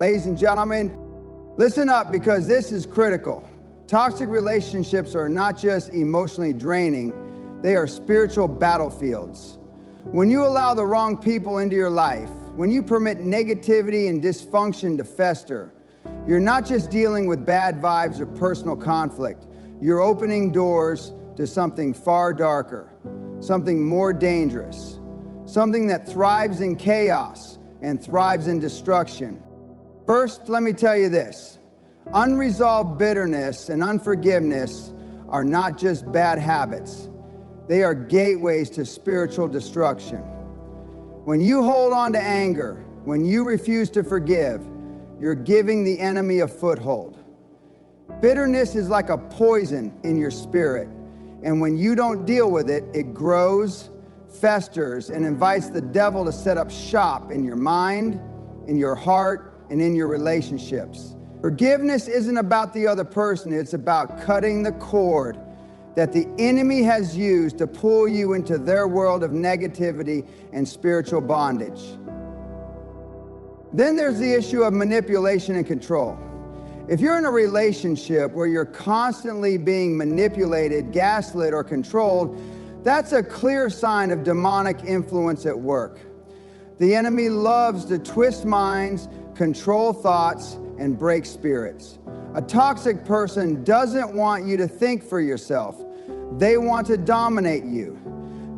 Ladies and gentlemen, listen up because this is critical. Toxic relationships are not just emotionally draining, they are spiritual battlefields. When you allow the wrong people into your life, when you permit negativity and dysfunction to fester, you're not just dealing with bad vibes or personal conflict, you're opening doors to something far darker, something more dangerous, something that thrives in chaos and thrives in destruction. First, let me tell you this. Unresolved bitterness and unforgiveness are not just bad habits. They are gateways to spiritual destruction. When you hold on to anger, when you refuse to forgive, you're giving the enemy a foothold. Bitterness is like a poison in your spirit, and when you don't deal with it, it grows, festers, and invites the devil to set up shop in your mind, in your heart, and in your relationships. Forgiveness isn't about the other person, it's about cutting the cord that the enemy has used to pull you into their world of negativity and spiritual bondage. Then there's the issue of manipulation and control. If you're in a relationship where you're constantly being manipulated, gaslit, or controlled, that's a clear sign of demonic influence at work. The enemy loves to twist minds, control thoughts, and break spirits. A toxic person doesn't want you to think for yourself. They want to dominate you,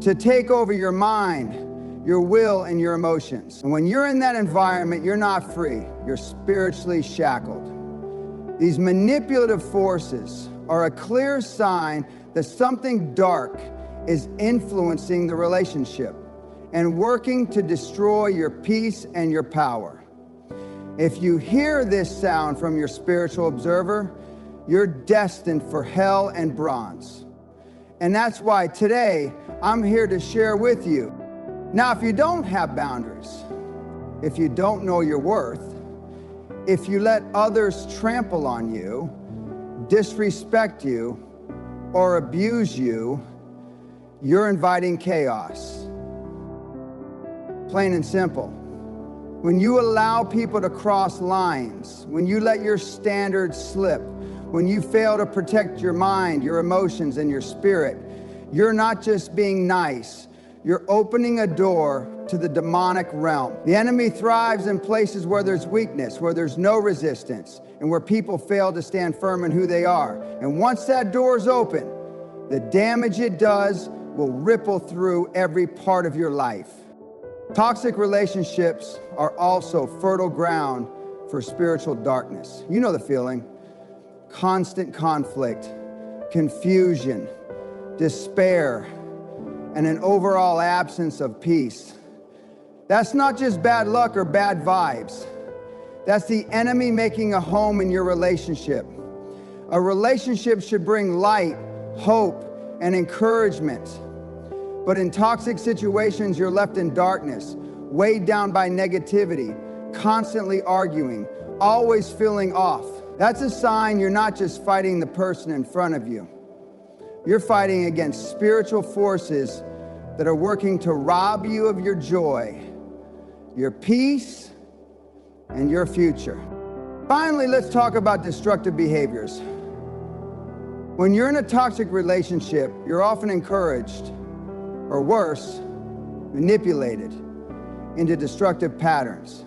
to take over your mind, your will, and your emotions. And when you're in that environment, you're not free. You're spiritually shackled. These manipulative forces are a clear sign that something dark is influencing the relationship and working to destroy your peace and your power. If you hear this sound from your spiritual observer, you're destined for hell and bronze. And that's why today I'm here to share with you. Now, if you don't have boundaries, if you don't know your worth, if you let others trample on you, disrespect you, or abuse you, you're inviting chaos. Plain and simple. When you allow people to cross lines, when you let your standards slip, when you fail to protect your mind, your emotions, and your spirit, you're not just being nice, you're opening a door to the demonic realm. The enemy thrives in places where there's weakness, where there's no resistance, and where people fail to stand firm in who they are. And once that door is open, the damage it does will ripple through every part of your life. Toxic relationships are also fertile ground for spiritual darkness. You know the feeling. Constant conflict, confusion, despair, and an overall absence of peace. That's not just bad luck or bad vibes. That's the enemy making a home in your relationship. A relationship should bring light, hope, and encouragement. But in toxic situations, you're left in darkness, weighed down by negativity, constantly arguing, always feeling off. That's a sign you're not just fighting the person in front of you. You're fighting against spiritual forces that are working to rob you of your joy, your peace, and your future. Finally, let's talk about destructive behaviors. When you're in a toxic relationship, you're often encouraged, or worse, manipulated into destructive patterns.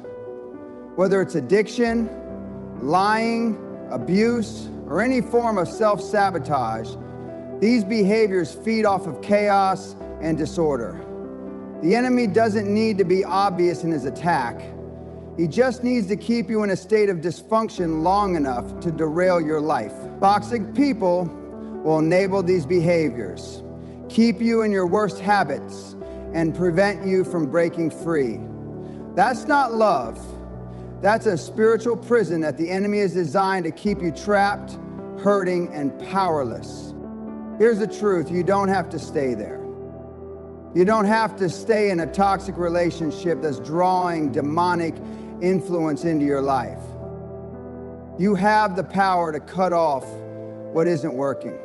Whether it's addiction, lying, abuse, or any form of self-sabotage, these behaviors feed off of chaos and disorder. The enemy doesn't need to be obvious in his attack. He just needs to keep you in a state of dysfunction long enough to derail your life. Toxic people will enable these behaviors, keep you in your worst habits, and prevent you from breaking free. That's not love. That's a spiritual prison that the enemy is designed to keep you trapped, hurting, and powerless. Here's the truth, you don't have to stay there. You don't have to stay in a toxic relationship that's drawing demonic influence into your life. You have the power to cut off what isn't working.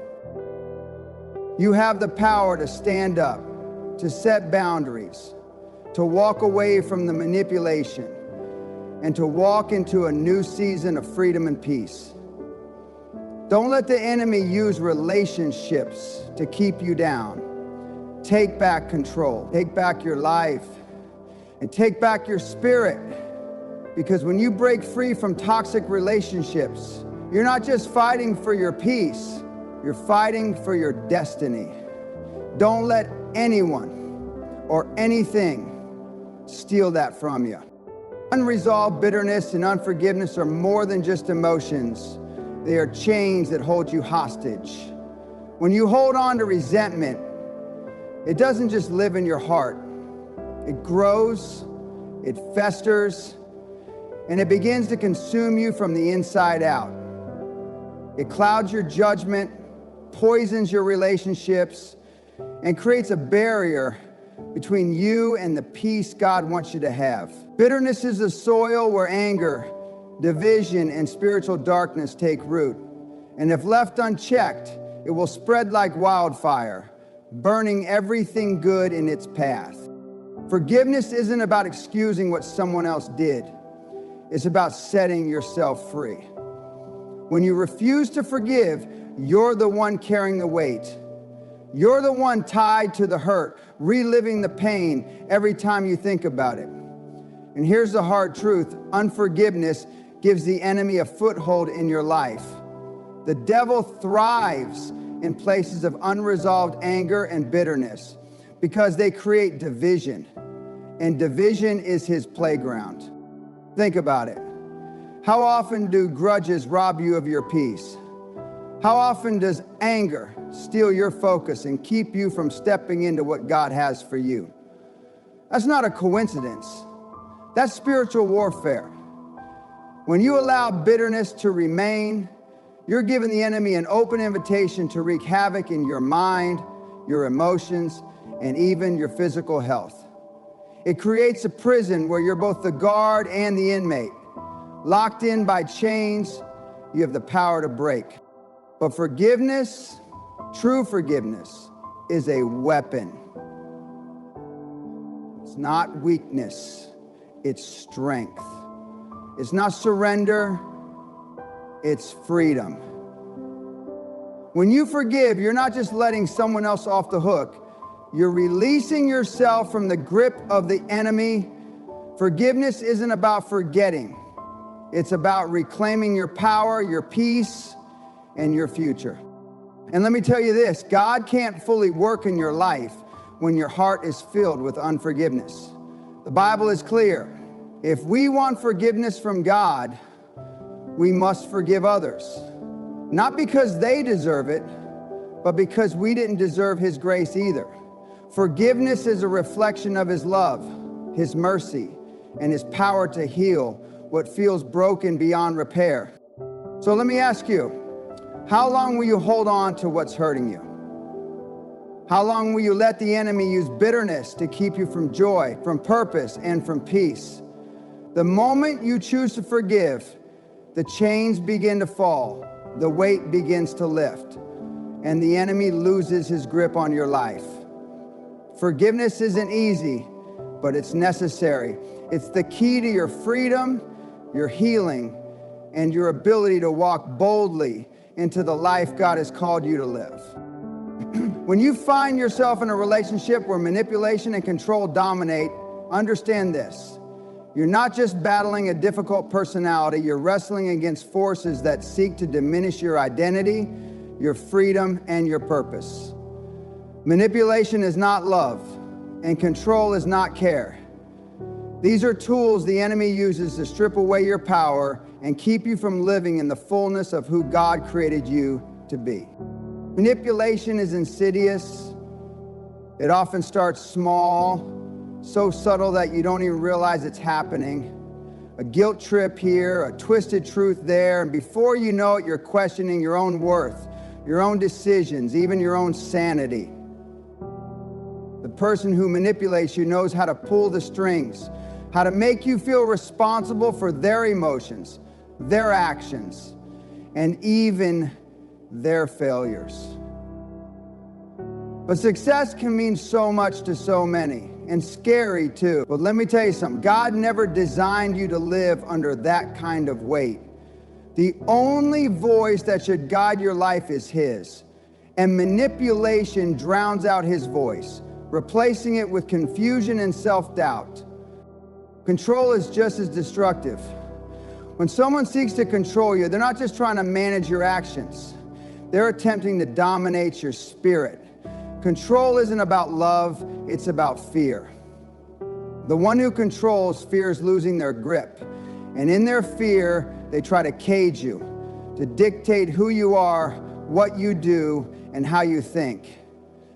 You have the power to stand up, to set boundaries, to walk away from the manipulation, and to walk into a new season of freedom and peace. Don't let the enemy use relationships to keep you down. Take back control. Take back your life and take back your spirit. Because when you break free from toxic relationships, you're not just fighting for your peace, you're fighting for your destiny. Don't let anyone or anything steal that from you. Unresolved bitterness and unforgiveness are more than just emotions. They are chains that hold you hostage. When you hold on to resentment, it doesn't just live in your heart. It grows, it festers, and it begins to consume you from the inside out. It clouds your judgment, poisons your relationships, and creates a barrier between you and the peace God wants you to have. Bitterness is the soil where anger, division, and spiritual darkness take root. And if left unchecked, it will spread like wildfire, burning everything good in its path. Forgiveness isn't about excusing what someone else did. It's about setting yourself free. When you refuse to forgive, you're the one carrying the weight. You're the one tied to the hurt, reliving the pain every time you think about it. And here's the hard truth: unforgiveness gives the enemy a foothold in your life. The devil thrives in places of unresolved anger and bitterness because they create division, and division is his playground. Think about it. How often do grudges rob you of your peace? How often does anger steal your focus and keep you from stepping into what God has for you? That's not a coincidence. That's spiritual warfare. When you allow bitterness to remain, you're giving the enemy an open invitation to wreak havoc in your mind, your emotions, and even your physical health. It creates a prison where you're both the guard and the inmate. Locked in by chains you have the power to break. But forgiveness, true forgiveness, is a weapon. It's not weakness, it's strength. It's not surrender, it's freedom. When you forgive, you're not just letting someone else off the hook. You're releasing yourself from the grip of the enemy. Forgiveness isn't about forgetting. It's about reclaiming your power, your peace, and your future. And let me tell you this, God can't fully work in your life when your heart is filled with unforgiveness. The Bible is clear. If we want forgiveness from God, we must forgive others. Not because they deserve it, but because we didn't deserve His grace either. Forgiveness is a reflection of His love, His mercy, and His power to heal what feels broken beyond repair. So let me ask you, how long will you hold on to what's hurting you? How long will you let the enemy use bitterness to keep you from joy, from purpose, and from peace? The moment you choose to forgive, the chains begin to fall, the weight begins to lift, and the enemy loses his grip on your life. Forgiveness isn't easy, but it's necessary. It's the key to your freedom, your healing, and your ability to walk boldly into the life God has called you to live. When you find yourself in a relationship where manipulation and control dominate, understand this. You're not just battling a difficult personality, you're wrestling against forces that seek to diminish your identity, your freedom, and your purpose. Manipulation is not love, and control is not care. These are tools the enemy uses to strip away your power and keep you from living in the fullness of who God created you to be. Manipulation is insidious. It often starts small, so subtle that you don't even realize it's happening. A guilt trip here, a twisted truth there, and before you know it, you're questioning your own worth, your own decisions, even your own sanity. The person who manipulates you knows how to pull the strings, how to make you feel responsible for their emotions, their actions, and even their failures. But success can mean so much to so many, and scary too. But let me tell you something. God never designed you to live under that kind of weight. The only voice that should guide your life is His. And manipulation drowns out His voice, replacing it with confusion and self-doubt. Control is just as destructive. When someone seeks to control you, they're not just trying to manage your actions. They're attempting to dominate your spirit. Control isn't about love, it's about fear. The one who controls fears losing their grip. And in their fear, they try to cage you, to dictate who you are, what you do, and how you think.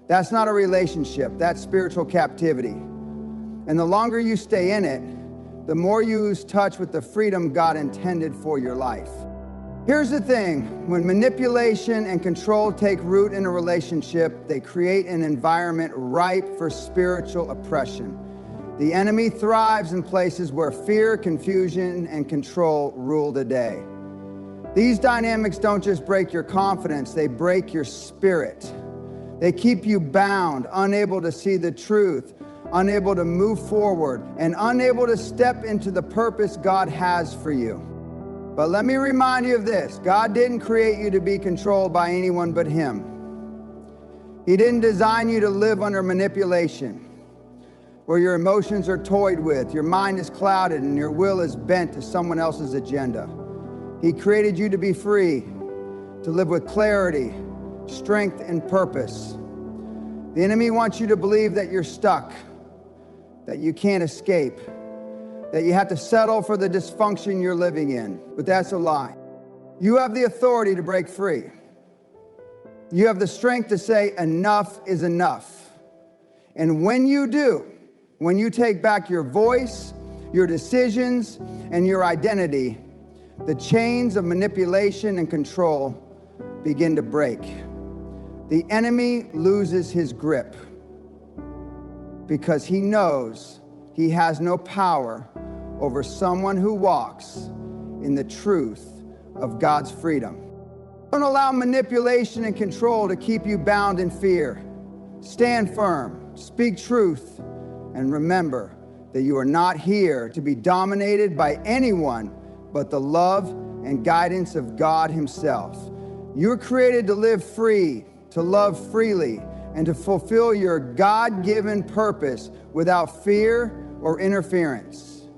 That's not a relationship, that's spiritual captivity. And the longer you stay in it, the more you lose touch with the freedom God intended for your life. Here's the thing, when manipulation and control take root in a relationship, they create an environment ripe for spiritual oppression. The enemy thrives in places where fear, confusion, and control rule the day. These dynamics don't just break your confidence, they break your spirit. They keep you bound, unable to see the truth, unable to move forward, and unable to step into the purpose God has for you. But let me remind you of this. God didn't create you to be controlled by anyone but Him. He didn't design you to live under manipulation, where your emotions are toyed with, your mind is clouded, and your will is bent to someone else's agenda. He created you to be free, to live with clarity, strength, and purpose. The enemy wants you to believe that you're stuck, that you can't escape, that you have to settle for the dysfunction you're living in. But that's a lie. You have the authority to break free. You have the strength to say enough is enough. And when you do, when you take back your voice, your decisions, and your identity, the chains of manipulation and control begin to break. The enemy loses his grip because he knows he has no power over someone who walks in the truth of God's freedom. Don't allow manipulation and control to keep you bound in fear. Stand firm, speak truth, and remember that you are not here to be dominated by anyone but the love and guidance of God Himself. You were created to live free, to love freely, and to fulfill your God-given purpose without fear or interference.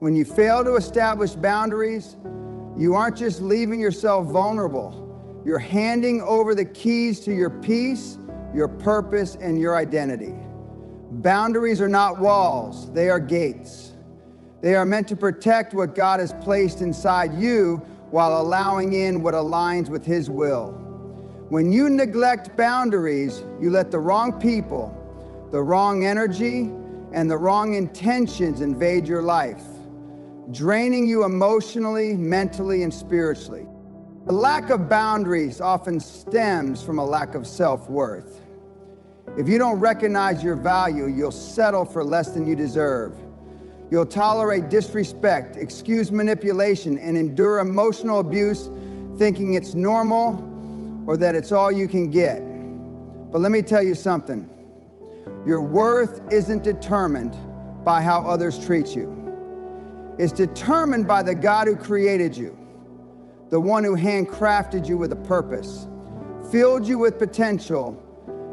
When you fail to establish boundaries, you aren't just leaving yourself vulnerable. You're handing over the keys to your peace, your purpose, and your identity. Boundaries are not walls, they are gates. They are meant to protect what God has placed inside you while allowing in what aligns with His will. When you neglect boundaries, you let the wrong people, the wrong energy, and the wrong intentions invade your life, draining you emotionally, mentally, and spiritually. A lack of boundaries often stems from a lack of self-worth. If you don't recognize your value, you'll settle for less than you deserve. You'll tolerate disrespect, excuse manipulation, and endure emotional abuse, thinking it's normal or that it's all you can get. But let me tell you something. Your worth isn't determined by how others treat you. It's determined by the God who created you, the one who handcrafted you with a purpose, filled you with potential,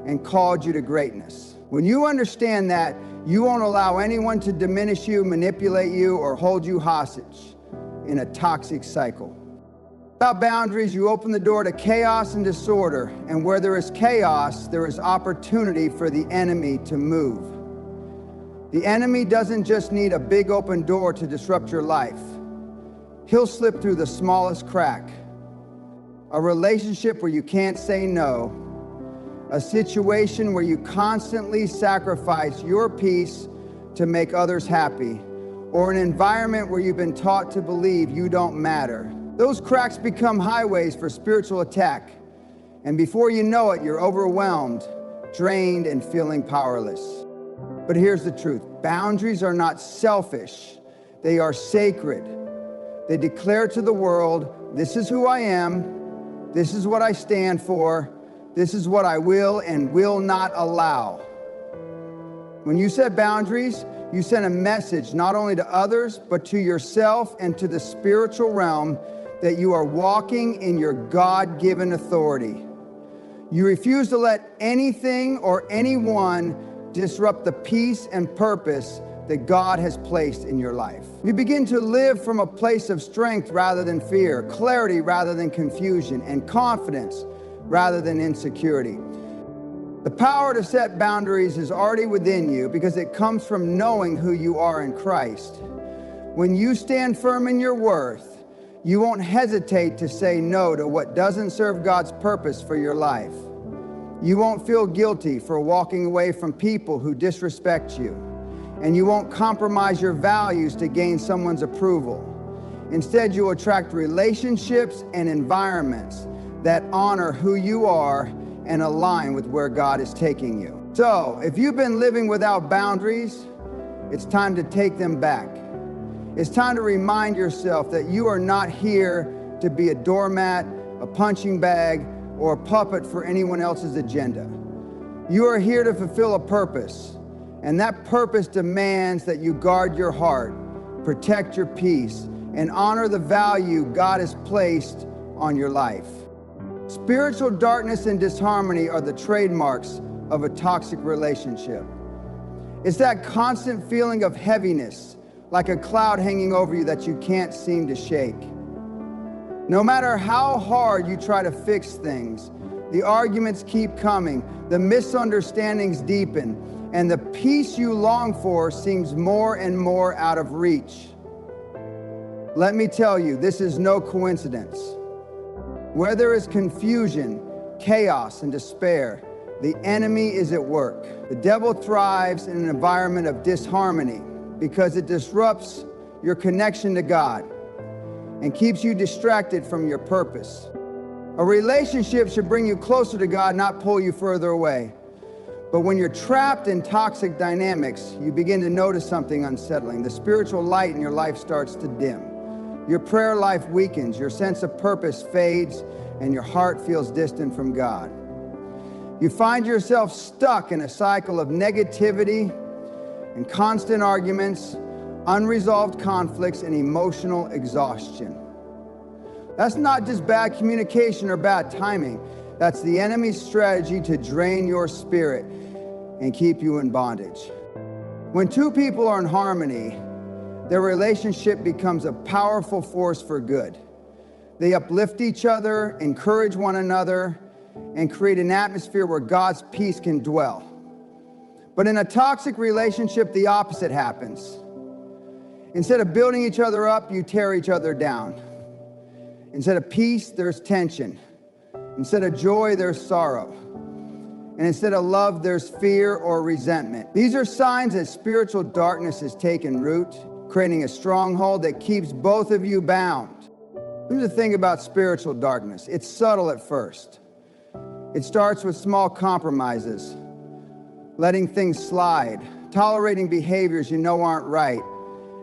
and called you to greatness. When you understand that, you won't allow anyone to diminish you, manipulate you, or hold you hostage in a toxic cycle. Without boundaries, you open the door to chaos and disorder, and where there is chaos, there is opportunity for the enemy to move. The enemy doesn't just need a big open door to disrupt your life. He'll slip through the smallest crack. A relationship where you can't say no, a situation where you constantly sacrifice your peace to make others happy, or an environment where you've been taught to believe you don't matter. Those cracks become highways for spiritual attack, and before you know it, you're overwhelmed, drained, and feeling powerless. But here's the truth. Boundaries are not selfish. They are sacred. They declare to the world, this is who I am, this is what I stand for, this is what I will and will not allow. When you set boundaries, you send a message not only to others, but to yourself and to the spiritual realm that you are walking in your God-given authority. You refuse to let anything or anyone disrupt the peace and purpose that God has placed in your life. You begin to live from a place of strength rather than fear, clarity rather than confusion, and confidence rather than insecurity. The power to set boundaries is already within you because it comes from knowing who you are in Christ. When you stand firm in your worth, you won't hesitate to say no to what doesn't serve God's purpose for your life. You won't feel guilty for walking away from people who disrespect you, and you won't compromise your values to gain someone's approval. Instead, you'll attract relationships and environments that honor who you are and align with where God is taking you. So, if you've been living without boundaries, it's time to take them back. It's time to remind yourself that you are not here to be a doormat, a punching bag, or a puppet for anyone else's agenda. You are here to fulfill a purpose, and that purpose demands that you guard your heart, protect your peace, and honor the value God has placed on your life. Spiritual darkness and disharmony are the trademarks of a toxic relationship. It's that constant feeling of heaviness, like a cloud hanging over you that you can't seem to shake. No matter how hard you try to fix things, the arguments keep coming, the misunderstandings deepen, and the peace you long for seems more and more out of reach. Let me tell you, this is no coincidence. Where there is confusion, chaos, and despair, the enemy is at work. The devil thrives in an environment of disharmony because it disrupts your connection to God and keeps you distracted from your purpose. A relationship should bring you closer to God, not pull you further away. But when you're trapped in toxic dynamics, you begin to notice something unsettling. The spiritual light in your life starts to dim. Your prayer life weakens, your sense of purpose fades, and your heart feels distant from God. You find yourself stuck in a cycle of negativity and constant arguments, unresolved conflicts, and emotional exhaustion. That's not just bad communication or bad timing. That's the enemy's strategy to drain your spirit and keep you in bondage. When two people are in harmony, their relationship becomes a powerful force for good. They uplift each other, encourage one another, and create an atmosphere where God's peace can dwell. But in a toxic relationship, the opposite happens. Instead of building each other up, you tear each other down. Instead of peace, there's tension. Instead of joy, there's sorrow. And instead of love, there's fear or resentment. These are signs that spiritual darkness has taken root, creating a stronghold that keeps both of you bound. Here's the thing about spiritual darkness. It's subtle at first. It starts with small compromises, letting things slide, tolerating behaviors you know aren't right,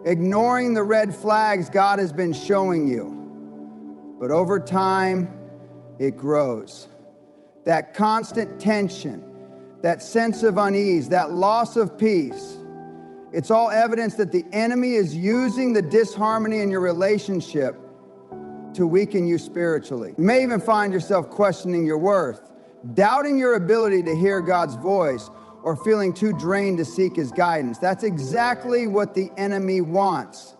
ignoring the red flags God has been showing you. But over time, it grows. That constant tension, that sense of unease, that loss of peace, it's all evidence that the enemy is using the disharmony in your relationship to weaken you spiritually. You may even find yourself questioning your worth, doubting your ability to hear God's voice, or feeling too drained to seek His guidance. That's exactly what the enemy wants.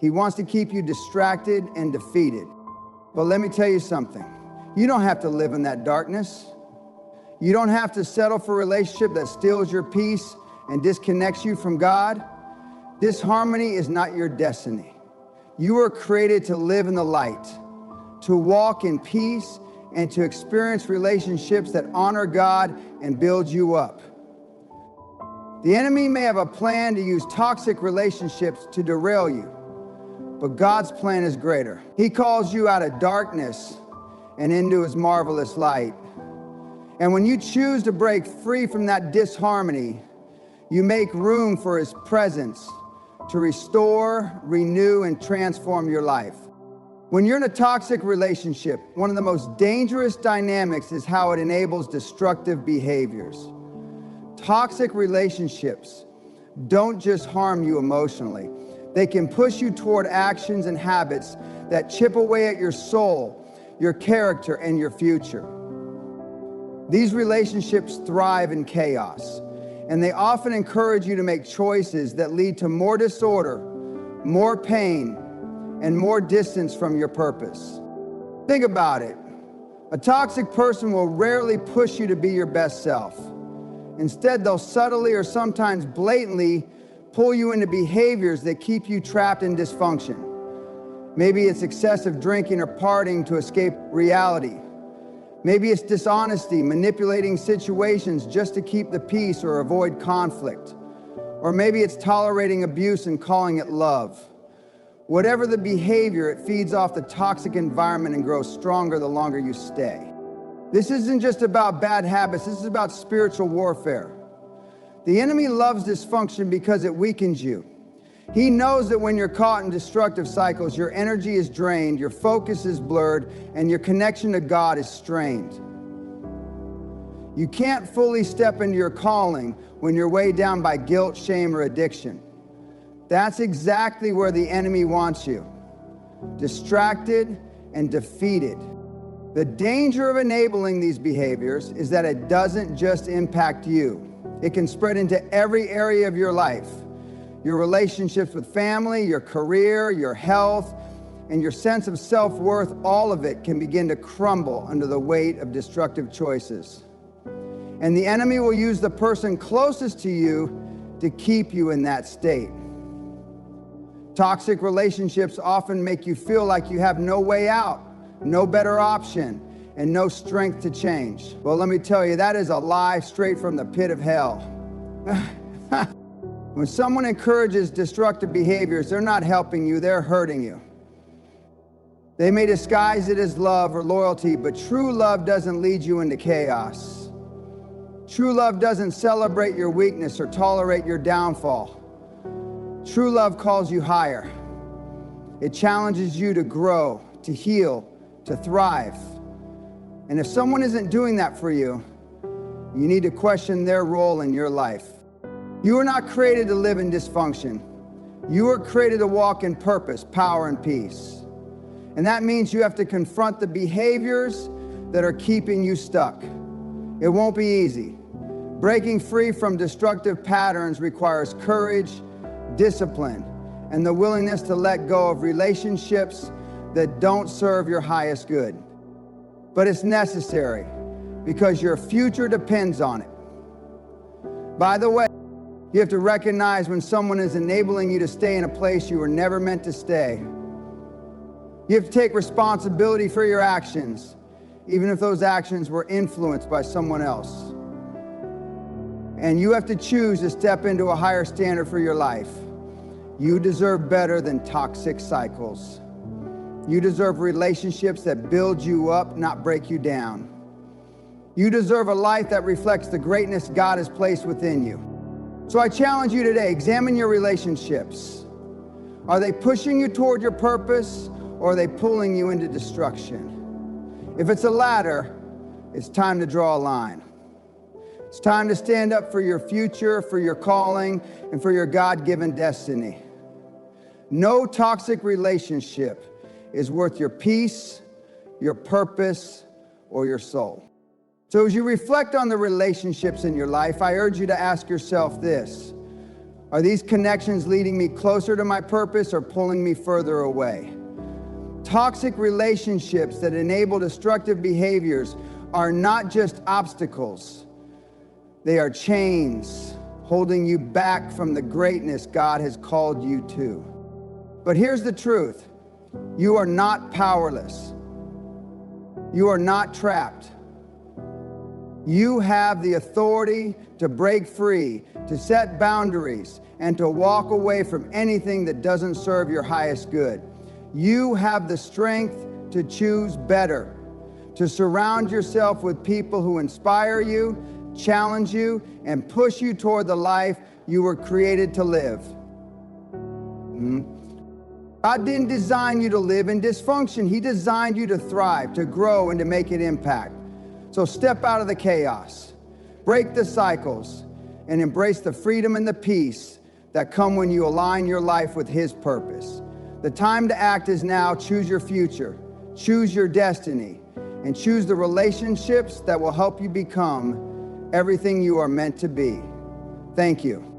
He wants to keep you distracted and defeated. But let me tell you something. You don't have to live in that darkness. You don't have to settle for a relationship that steals your peace and disconnects you from God. Disharmony is not your destiny. You were created to live in the light, to walk in peace, and to experience relationships that honor God and build you up. The enemy may have a plan to use toxic relationships to derail you, but God's plan is greater. He calls you out of darkness and into His marvelous light. And when you choose to break free from that disharmony, you make room for His presence to restore, renew, and transform your life. When you're in a toxic relationship, one of the most dangerous dynamics is how it enables destructive behaviors. Toxic relationships don't just harm you emotionally. They can push you toward actions and habits that chip away at your soul, your character, and your future. These relationships thrive in chaos, and they often encourage you to make choices that lead to more disorder, more pain, and more distance from your purpose. Think about it. A toxic person will rarely push you to be your best self. Instead, they'll subtly or sometimes blatantly pull you into behaviors that keep you trapped in dysfunction. Maybe it's excessive drinking or partying to escape reality. Maybe it's dishonesty, manipulating situations just to keep the peace or avoid conflict. Or maybe it's tolerating abuse and calling it love. Whatever the behavior, it feeds off the toxic environment and grows stronger the longer you stay. This isn't just about bad habits, this is about spiritual warfare. The enemy loves dysfunction because it weakens you. He knows that when you're caught in destructive cycles, your energy is drained, your focus is blurred, and your connection to God is strained. You can't fully step into your calling when you're weighed down by guilt, shame, or addiction. That's exactly where the enemy wants you, distracted and defeated. The danger of enabling these behaviors is that it doesn't just impact you. It can spread into every area of your life. Your relationships with family, your career, your health, and your sense of self-worth, all of it can begin to crumble under the weight of destructive choices. And the enemy will use the person closest to you to keep you in that state. Toxic relationships often make you feel like you have no way out, no better option, and no strength to change. Well, let me tell you, that is a lie straight from the pit of hell. When someone encourages destructive behaviors, they're not helping you, they're hurting you. They may disguise it as love or loyalty, but true love doesn't lead you into chaos. True love doesn't celebrate your weakness or tolerate your downfall. True love calls you higher. It challenges you to grow, to heal, to thrive. And if someone isn't doing that for you, you need to question their role in your life. You were not created to live in dysfunction. You were created to walk in purpose, power, and peace. And that means you have to confront the behaviors that are keeping you stuck. It won't be easy. Breaking free from destructive patterns requires courage, discipline, and the willingness to let go of relationships that don't serve your highest good. But it's necessary because your future depends on it. By the way, you have to recognize when someone is enabling you to stay in a place you were never meant to stay. You have to take responsibility for your actions, even if those actions were influenced by someone else. And you have to choose to step into a higher standard for your life. You deserve better than toxic cycles. You deserve relationships that build you up, not break you down. You deserve a life that reflects the greatness God has placed within you. So I challenge you today, examine your relationships. Are they pushing you toward your purpose, or are they pulling you into destruction? If it's the latter, it's time to draw a line. It's time to stand up for your future, for your calling, and for your God-given destiny. No toxic relationship is worth your peace, your purpose, or your soul. So as you reflect on the relationships in your life, I urge you to ask yourself this: are these connections leading me closer to my purpose or pulling me further away? Toxic relationships that enable destructive behaviors are not just obstacles. They are chains holding you back from the greatness God has called you to. But here's the truth. You are not powerless. You are not trapped. You have the authority to break free, to set boundaries, and to walk away from anything that doesn't serve your highest good. You have the strength to choose better, to surround yourself with people who inspire you, challenge you, and push you toward the life you were created to live. God didn't design you to live in dysfunction. He designed you to thrive, to grow, and to make an impact. So step out of the chaos, break the cycles, and embrace the freedom and the peace that come when you align your life with His purpose. The time to act is now. Choose your future, choose your destiny, and choose the relationships that will help you become everything you are meant to be. Thank you.